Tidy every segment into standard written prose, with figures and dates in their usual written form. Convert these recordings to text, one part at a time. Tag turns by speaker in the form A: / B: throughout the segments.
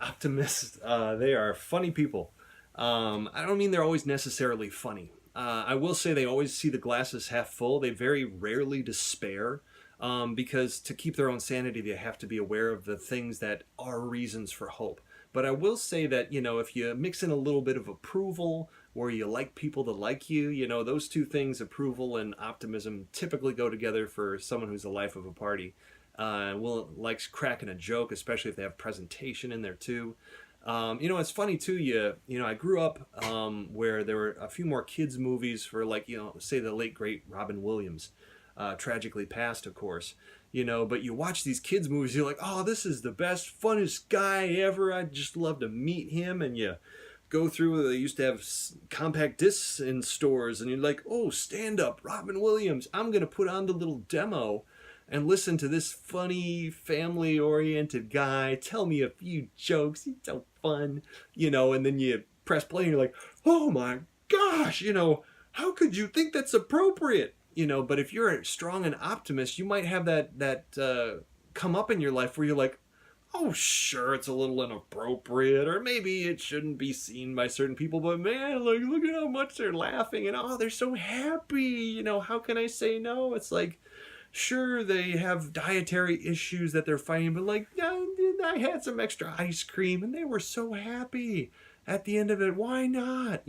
A: Optimists, they are funny people. I don't mean they're always necessarily funny. I will say they always see the glasses half full. They very rarely despair, because to keep their own sanity, they have to be aware of the things that are reasons for hope. But I will say that, if you mix in a little bit of approval, where you like people to like you, those two things, approval and optimism, typically go together for someone who's the life of a party. Will likes cracking a joke, especially if they have presentation in there too. It's funny too. I grew up where there were a few more kids movies for, like, say the late great Robin Williams, tragically passed, of course. But you watch these kids movies, you're like, oh, this is the best, funnest guy ever. I'd just love to meet him. And you go through, they used to have compact discs in stores, and you're like, oh, stand up, Robin Williams. I'm gonna put on the little demo and listen to this funny, family-oriented guy tell me a few jokes. He's so fun, and then you press play and you're like, oh my gosh, how could you think that's appropriate? But if you're a strong and optimist, you might have that come up in your life where you're like, oh, sure, it's a little inappropriate, or maybe it shouldn't be seen by certain people, but man, like, look at how much they're laughing, and oh, they're so happy, how can I say no? It's like, sure, they have dietary issues that they're fighting, but like, yeah, I had some extra ice cream and they were so happy at the end of it. Why not?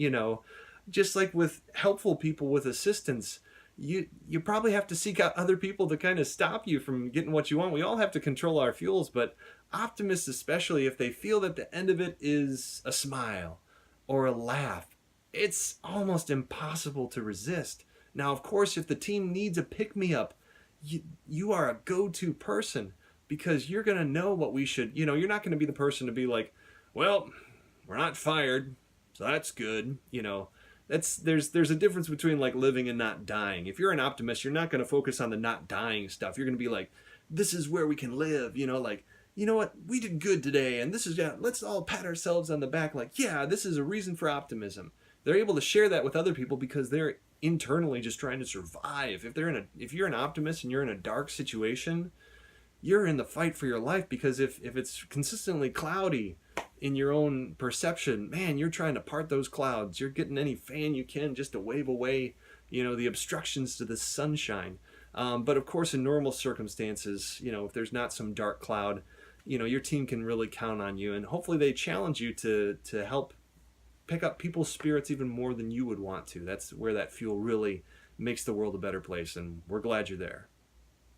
A: Just like with helpful people with assistance, you probably have to seek out other people to kind of stop you from getting what you want. We all have to control our fuels, but optimists, especially if they feel that the end of it is a smile or a laugh, it's almost impossible to resist. Now, of course, if the team needs a pick-me-up, you are a go-to person, because you're going to know what we should, you're not going to be the person to be like, well, we're not fired, so that's good. There's a difference between like living and not dying. If you're an optimist, you're not going to focus on the not dying stuff. You're going to be like, this is where we can live, like, you know what, we did good today, and this is, let's all pat ourselves on the back, like, yeah, this is a reason for optimism. They're able to share that with other people because they're internally just trying to survive. If you're an optimist and you're in a dark situation, you're in the fight for your life, because if it's consistently cloudy in your own perception, man, you're trying to part those clouds. You're getting any fan you can just to wave away, the obstructions to the sunshine. But of course, in normal circumstances, if there's not some dark cloud, your team can really count on you, and hopefully they challenge you to help pick up people's spirits even more than you would want to. That's where that fuel really makes the world a better place, and we're glad you're there.